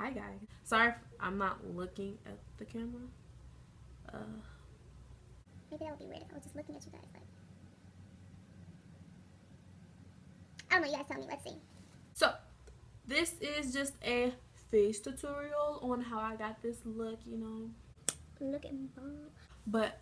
Hi guys. Sorry if I'm not looking at the camera. Maybe that would be weird if I was just looking at you guys like. I don't know, you guys tell me, let's see. So this is just a face tutorial on how I got this look, you know. Look at Bob. But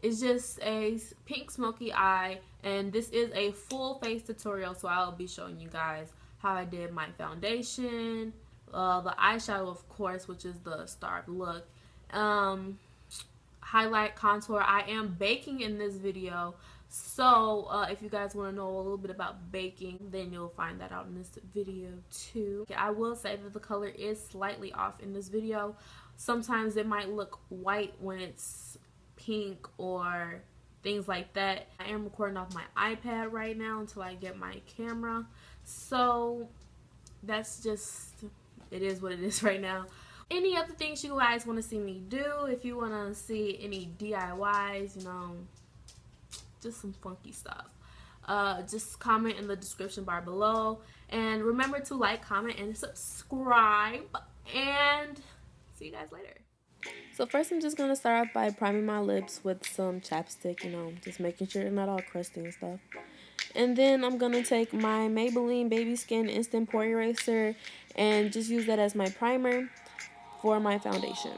it's just a pink smoky eye, and this is a full face tutorial, so I'll be showing you guys how I did my foundation, the eyeshadow of course, which is the starred look, highlight, contour. I am baking in this video, so if you guys want to know a little bit about baking, then you'll find that out in this video too. I will say that the color is slightly off in this video. Sometimes it might look white when it's pink or things like that. I am recording off my iPad right now until I get my camera, so that's just, it is what it is right now. Any other things you guys want to see me do, if you want to see any DIYs, you know, just some funky stuff, just comment in the description bar below, and remember to like, comment, and subscribe, and see you guys later. So first I'm just going to start off by priming my lips with some chapstick, you know, just making sure they're not all crusty and stuff. And then I'm going to take my Maybelline Baby Skin Instant Pore Eraser and just use that as my primer for my foundation.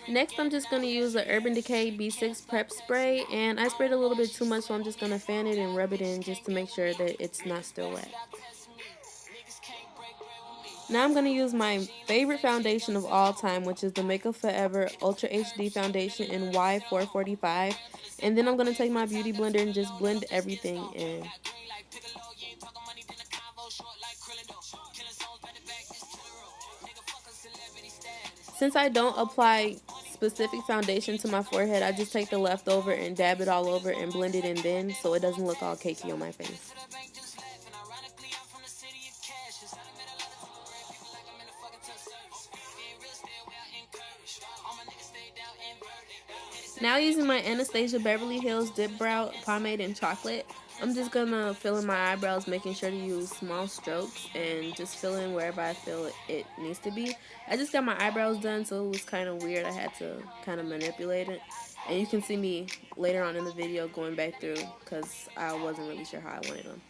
Next I'm just going to use the Urban Decay B6 Prep Spray, and I sprayed a little bit too much, so I'm just going to fan it and rub it in just to make sure that it's not still wet. Now I'm going to use my favorite foundation of all time, which is the Makeup Forever Ultra HD Foundation in Y445. And then I'm going to take my beauty blender and just blend everything in. Since I don't apply specific foundation to my forehead, I just take the leftover and dab it all over and blend it in then, so it doesn't look all cakey on my face. Now using my Anastasia Beverly Hills Dipbrow Pomade in Chocolate, I'm just going to fill in my eyebrows, making sure to use small strokes and just fill in wherever I feel it needs to be. I just got my eyebrows done, so it was kind of weird. I had to kind of manipulate it. And you can see me later on in the video going back through because I wasn't really sure how I wanted them.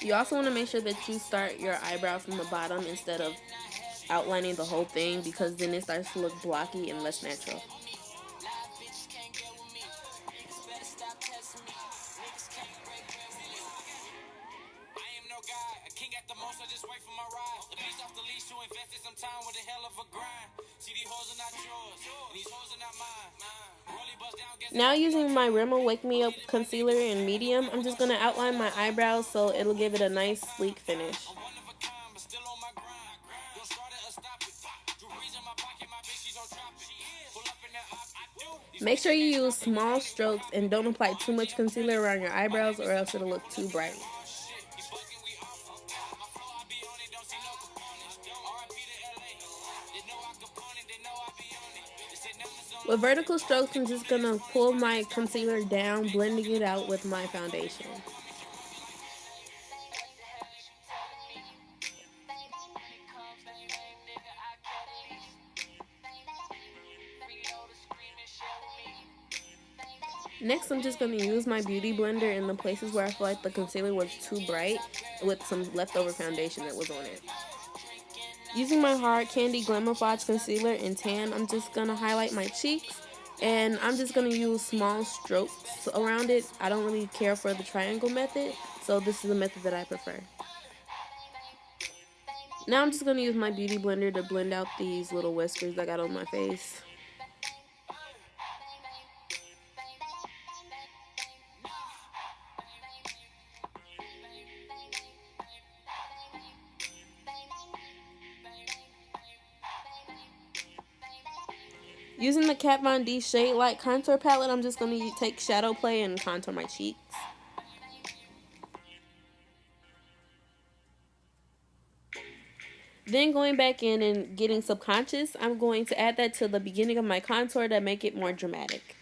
You also want to make sure that you start your eyebrow from the bottom instead of outlining the whole thing, because then it starts to look blocky and less natural. Now using my Rimmel Wake Me Up Concealer in medium, I'm just going to outline my eyebrows so it'll give it a nice sleek finish. Make sure you use small strokes and don't apply too much concealer around your eyebrows, or else it'll look too bright. With vertical strokes, I'm just going to pull my concealer down, blending it out with my foundation. Next, I'm just going to use my beauty blender in the places where I feel like the concealer was too bright, with some leftover foundation that was on it. Using my Hard Candy Glamoflauge Concealer in Tan, I'm just going to highlight my cheeks, and I'm just going to use small strokes around it. I don't really care for the triangle method, so this is the method that I prefer. Now I'm just going to use my beauty blender to blend out these little whiskers I got on my face. Using the Kat Von D Shade Light Contour Palette, I'm just going to take Shadow Play and contour my cheeks. Then going back in and getting Subconscious, I'm going to add that to the beginning of my contour to make it more dramatic.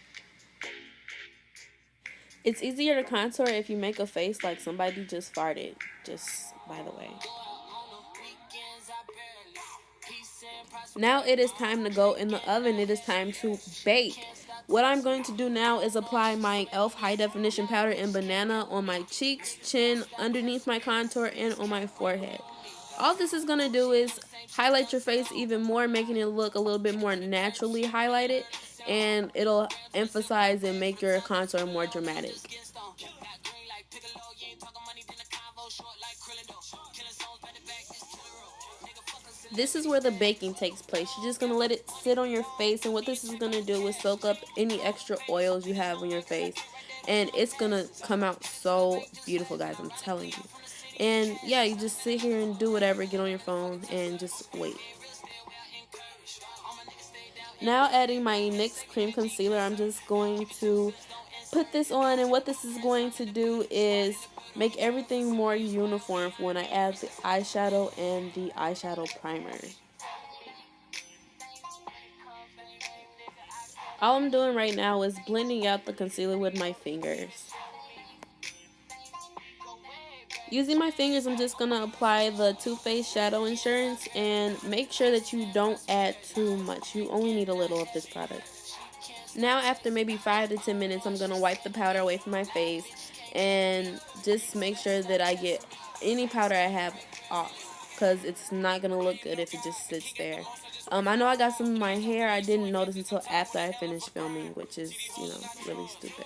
It's easier to contour if you make a face like somebody just farted, just by the way. Now it is time to go in the oven. It is time to bake. What I'm going to do now is apply my e.l.f. High Definition Powder in Banana on my cheeks, chin, underneath my contour, and on my forehead. All this is going to do is highlight your face even more, making it look a little bit more naturally highlighted, and it'll emphasize and make your contour more dramatic. This is where the baking takes place. You're just going to let it sit on your face, and what this is going to do is soak up any extra oils you have on your face, and it's going to come out so beautiful, guys, I'm telling you. And yeah, you just sit here and do whatever, get on your phone, and just wait. Now adding my NYX Cream Concealer, I'm just going to put this on, and what this is going to do is make everything more uniform for when I add the eyeshadow and the eyeshadow primer. All I'm doing right now is blending out the concealer with my fingers. Using my fingers, I'm just going to apply the Too Faced Shadow Insurance, and make sure that you don't add too much. You only need a little of this product. Now after maybe 5 to 10 minutes, I'm going to wipe the powder away from my face and just make sure that I get any powder I have off, because it's not going to look good if it just sits there. I know I got some in my hair. I didn't notice until after I finished filming, which is, you know, really stupid.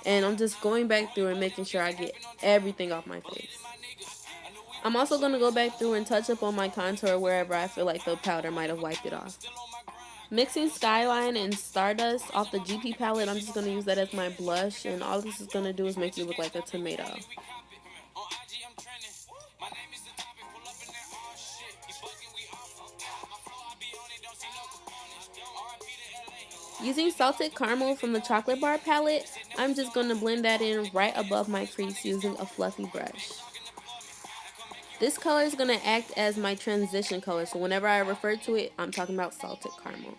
And I'm just going back through and making sure I get everything off my face. I'm also going to go back through and touch up on my contour wherever I feel like the powder might have wiped it off. Mixing Skyline and Stardust off the GP palette, I'm just going to use that as my blush, and all this is going to do is make you look like a tomato. Using Salted Caramel from the Chocolate Bar palette, I'm just going to blend that in right above my crease using a fluffy brush. This color is going to act as my transition color, so whenever I refer to it, I'm talking about Salted Caramel.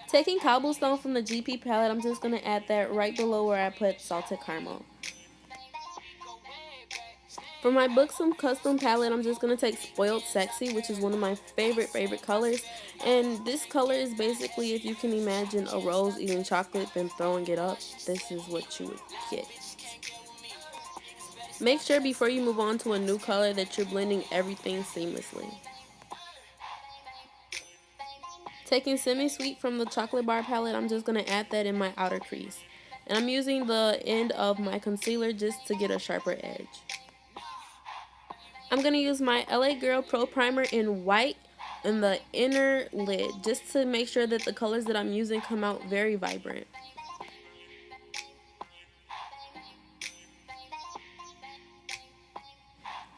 Taking Cobblestone from the GP palette, I'm just going to add that right below where I put Salted Caramel. For my Buxom custom palette, I'm just going to take Spoiled Sexy, which is one of my favorite colors. And this color is basically, if you can imagine a rose eating chocolate then throwing it up, this is what you would get. Make sure before you move on to a new color that you're blending everything seamlessly. Taking Semi-Sweet from the Chocolate Bar palette, I'm just going to add that in my outer crease. And I'm using the end of my concealer just to get a sharper edge. I'm going to use my LA Girl ProPrimer in white in the inner lid, just to make sure that the colors that I'm using come out very vibrant.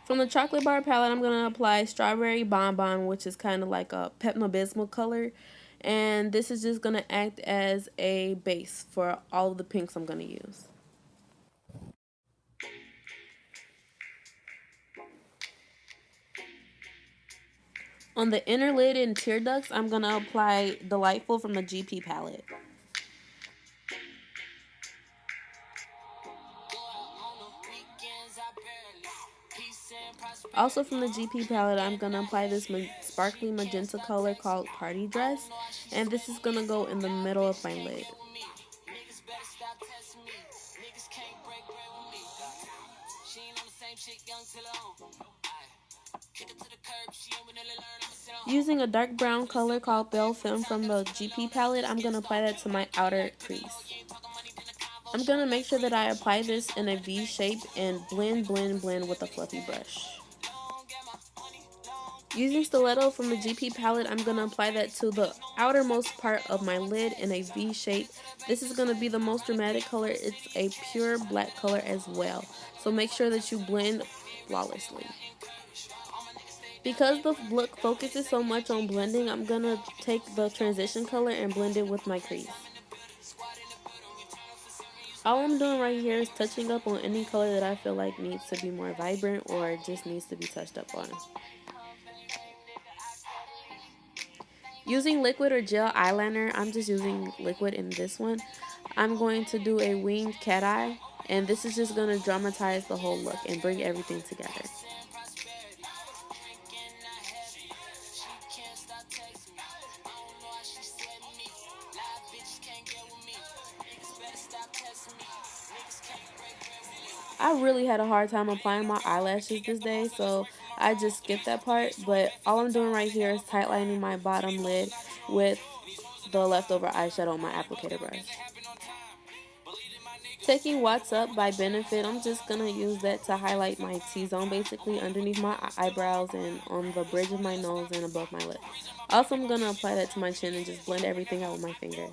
From the Chocolate Bar palette, I'm going to apply Strawberry Bonbon, which is kind of like a Pepto-Bismol color. And this is just going to act as a base for all of the pinks I'm going to use. On the inner lid and tear ducts, I'm going to apply Delightful from the GP palette. Also from the GP palette, I'm going to apply this sparkly magenta color called Party Dress. And this is going to go in the middle of my lid. Using a dark brown color called Belle Femme from the GP palette, I'm going to apply that to my outer crease. I'm going to make sure that I apply this in a V shape and blend with a fluffy brush. Using Stiletto from the GP palette, I'm going to apply that to the outermost part of my lid in a V shape. This is going to be the most dramatic color. It's a pure black color as well. So make sure that you blend flawlessly. Because the look focuses so much on blending, I'm going to take the transition color and blend it with my crease. All I'm doing right here is touching up on any color that I feel like needs to be more vibrant or just needs to be touched up on. Using liquid or gel eyeliner, I'm just using liquid in this one. I'm going to do a winged cat eye, and this is just going to dramatize the whole look and bring everything together. I really had a hard time applying my eyelashes this day, so I just skipped that part. But all I'm doing right here is tightlining my bottom lid with the leftover eyeshadow on my applicator brush. Taking What's Up by Benefit, I'm just going to use that to highlight my T-zone basically underneath my eyebrows and on the bridge of my nose and above my lip. Also, I'm going to apply that to my chin and just blend everything out with my finger.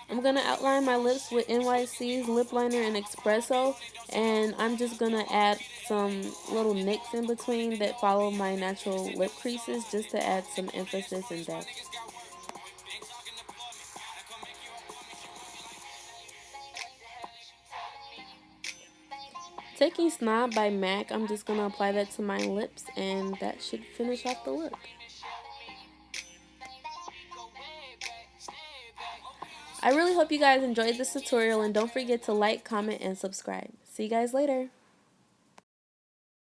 I'm going to outline my lips with NYX's lip liner and espresso, and I'm just going to add some little NYX in between that follow my natural lip creases just to add some emphasis and depth. Taking Snob by MAC, I'm just going to apply that to my lips, and that should finish off the look. I really hope you guys enjoyed this tutorial, and don't forget to like, comment, and subscribe. See you guys later.